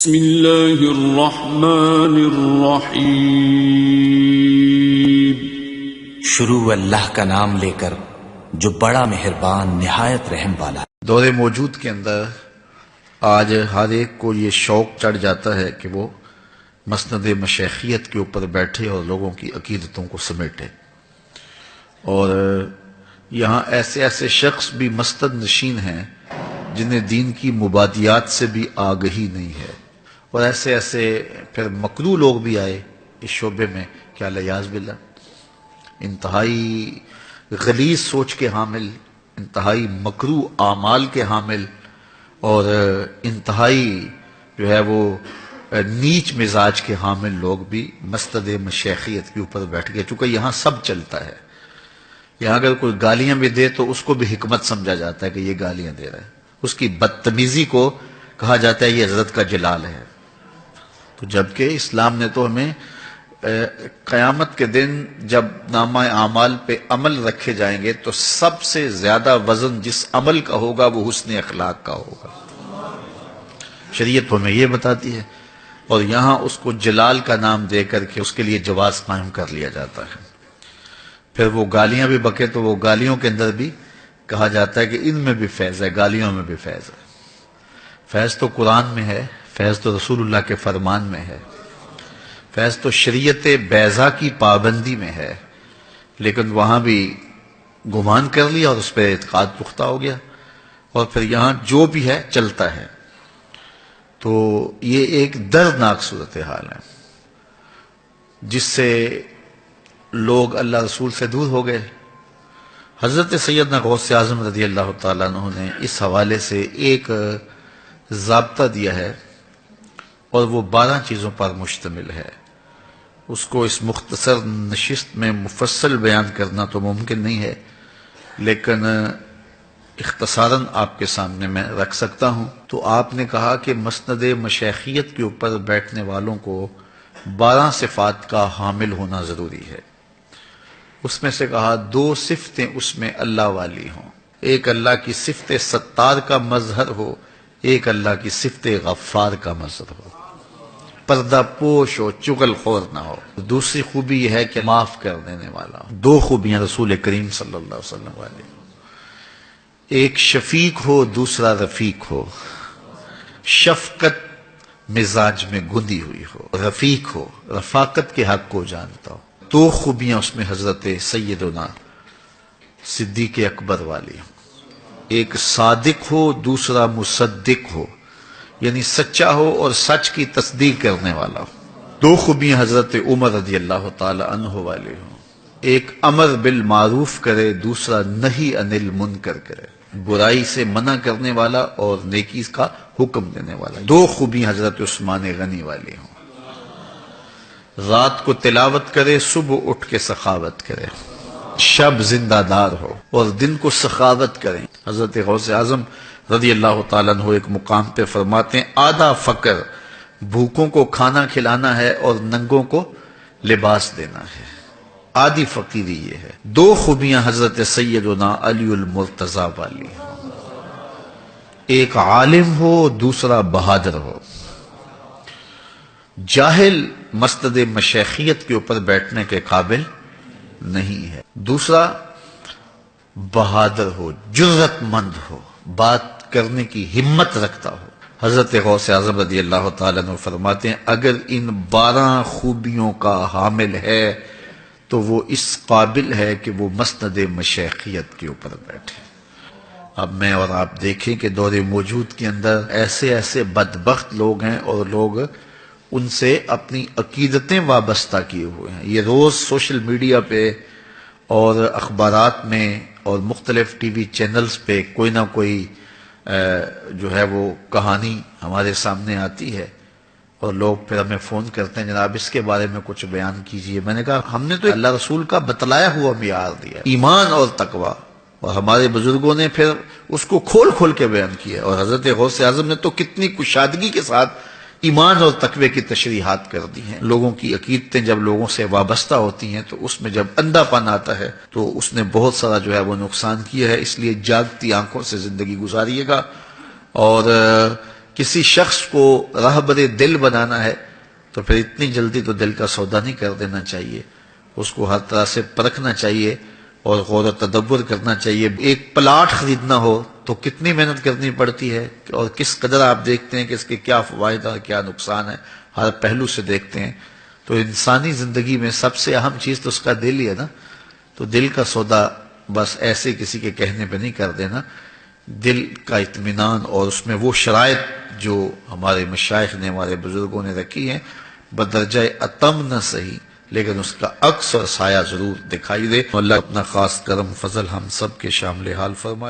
بسم اللہ الرحمن الرحیم۔ شروع اللہ کا نام لے کر جو بڑا مہربان نہایت رحم والا۔ دور موجود کے اندر آج ہر ایک کو یہ شوق چڑھ جاتا ہے کہ وہ مسند مشیخیت کے اوپر بیٹھے اور لوگوں کی عقیدتوں کو سمیٹے، اور یہاں ایسے ایسے شخص بھی مسند نشین ہیں جنہیں دین کی مبادیات سے بھی آگہی نہیں ہے، اور ایسے ایسے پھر مکروہ لوگ بھی آئے اس شعبے میں کہ الیاذ باللہ انتہائی غلیظ سوچ کے حامل، انتہائی مکروہ اعمال کے حامل، اور انتہائی جو ہے وہ نیچ مزاج کے حامل لوگ بھی مسند مشیخیت کے اوپر بیٹھ گئے۔ چونکہ یہاں سب چلتا ہے، یہاں اگر کوئی گالیاں بھی دے تو اس کو بھی حکمت سمجھا جاتا ہے کہ یہ گالیاں دے رہا ہے، اس کی بدتمیزی کو کہا جاتا ہے یہ حضرت کا جلال ہے۔ تو جبکہ اسلام نے تو ہمیں قیامت کے دن جب نامہ اعمال پہ عمل رکھے جائیں گے تو سب سے زیادہ وزن جس عمل کا ہوگا وہ حسن اخلاق کا ہوگا، شریعت ہمیں یہ بتاتی ہے، اور یہاں اس کو جلال کا نام دے کر کے اس کے لیے جواز قائم کر لیا جاتا ہے۔ پھر وہ گالیاں بھی بکے تو وہ گالیوں کے اندر بھی کہا جاتا ہے کہ ان میں بھی فیض ہے، گالیوں میں بھی فیض ہے۔ فیض تو قرآن میں ہے، فیض تو رسول اللہ کے فرمان میں ہے، فیض تو شریعت بیضا کی پابندی میں ہے، لیکن وہاں بھی گمان کر لیا اور اس پہ اعتقاد پختہ ہو گیا، اور پھر یہاں جو بھی ہے چلتا ہے۔ تو یہ ایک دردناک صورتحال ہے جس سے لوگ اللہ رسول سے دور ہو گئے۔ حضرت سیدنا غوث اعظم رضی اللہ تعالیٰ عنہ نے اس حوالے سے ایک ضابطہ دیا ہے، اور وہ 12 چیزوں پر مشتمل ہے۔ اس کو اس مختصر نشست میں مفصل بیان کرنا تو ممکن نہیں ہے، لیکن اختصاراً آپ کے سامنے میں رکھ سکتا ہوں۔ تو آپ نے کہا کہ مسند مشیخیت کے اوپر بیٹھنے والوں کو 12 صفات کا حامل ہونا ضروری ہے۔ اس میں سے کہا 2 صفتیں اس میں اللہ والی ہوں، ایک اللہ کی صفت ستار کا مظہر ہو، ایک اللہ کی صفت غفار کا مظہر ہو، پردہ پوش ہو، چغل خور نہ ہو۔ دوسری خوبی یہ ہے کہ معاف کر دینے والا ہو۔ 2 خوبیاں رسول کریم صلی اللہ علیہ وسلم والی، ایک شفیق ہو، دوسرا رفیق ہو، شفقت مزاج میں گندی ہوئی ہو، رفیق ہو، رفاقت کے حق کو جانتا ہو۔ 2 خوبیاں اس میں حضرت سیدنا صدیق اکبر والی ہوں، ایک صادق ہو، دوسرا مصدق ہو، یعنی سچا ہو اور سچ کی تصدیق کرنے والا ہو۔ 2 خوبیاں حضرت عمر رضی اللہ تعالی عنہ والے ہوں، ایک امر بالمعروف کرے، دوسرا نہی عن المنکر کرے، برائی سے منع کرنے والا اور نیکی کا حکم دینے والا۔ 2 خوبیاں حضرت عثمان غنی والی ہوں، رات کو تلاوت کرے، صبح اٹھ کے سخاوت کرے، شب زندہ دار ہو اور دن کو سخاوت کریں۔ حضرت غوث اعظم رضی اللہ تعالیٰ عنہ ایک مقام پہ فرماتے ہیں آدھا فقر بھوکوں کو کھانا کھلانا ہے اور ننگوں کو لباس دینا ہے، آدھی فقیری یہ ہے۔ 2 خوبیاں حضرت سیدنا علی المرتضی والی ہیں، ایک عالم ہو، دوسرا بہادر ہو۔ جاہل مسند مشیخیت کے اوپر بیٹھنے کے قابل نہیں ہے۔ دوسرا بہادر ہو، جرأت مند ہو، بات کرنے کی ہمت رکھتا ہو۔ حضرت غوث اعظم رضی اللہ تعالیٰ عنہ فرماتے ہیں اگر ان 12 خوبیوں کا حامل ہے تو وہ اس قابل ہے کہ وہ مسند مشیخیت کے اوپر بیٹھے۔ اب میں اور آپ دیکھیں کہ دور موجود کے اندر ایسے ایسے بدبخت لوگ ہیں، اور لوگ ان سے اپنی عقیدتیں وابستہ کیے ہوئے ہیں۔ یہ روز سوشل میڈیا پہ اور اخبارات میں اور مختلف ٹی وی چینلز پہ کوئی نہ کوئی جو ہے وہ کہانی ہمارے سامنے آتی ہے، اور لوگ پھر ہمیں فون کرتے ہیں جناب اس کے بارے میں کچھ بیان کیجئے۔ میں نے کہا ہم نے تو اللہ رسول کا بتلایا ہوا معیار دیا، ایمان اور تقوی، اور ہمارے بزرگوں نے پھر اس کو کھول کھول کے بیان کیا، اور حضرت غوث اعظم نے تو کتنی کشادگی کے ساتھ ایمان اور تقوی کی تشریحات کر دی ہیں۔ لوگوں کی عقیدتیں جب لوگوں سے وابستہ ہوتی ہیں تو اس میں جب اندھا پن آتا ہے تو اس نے بہت سارا جو ہے وہ نقصان کیا ہے۔ اس لیے جاگتی آنکھوں سے زندگی گزاریے گا، اور کسی شخص کو رہبر دل بنانا ہے تو پھر اتنی جلدی تو دل کا سودا نہیں کر دینا چاہیے، اس کو ہر طرح سے پرکھنا چاہیے اور غور و تدبر کرنا چاہیے۔ ایک پلاٹ خریدنا ہو تو کتنی محنت کرنی پڑتی ہے اور کس قدر آپ دیکھتے ہیں کہ اس کے کیا فوائد اور کیا نقصان ہے، ہر پہلو سے دیکھتے ہیں۔ تو انسانی زندگی میں سب سے اہم چیز تو اس کا دل ہی ہے نا، تو دل کا سودا بس ایسے کسی کے کہنے پہ نہیں کر دینا، دل کا اطمینان اور اس میں وہ شرائط جو ہمارے مشائخ نے، ہمارے بزرگوں نے رکھی ہیں، بدرجہ اتم نہ صحیح لیکن اس کا عکس اور سایہ ضرور دکھائی دے۔ اللہ اپنا خاص کرم فضل ہم سب کے شامل حال فرمائے۔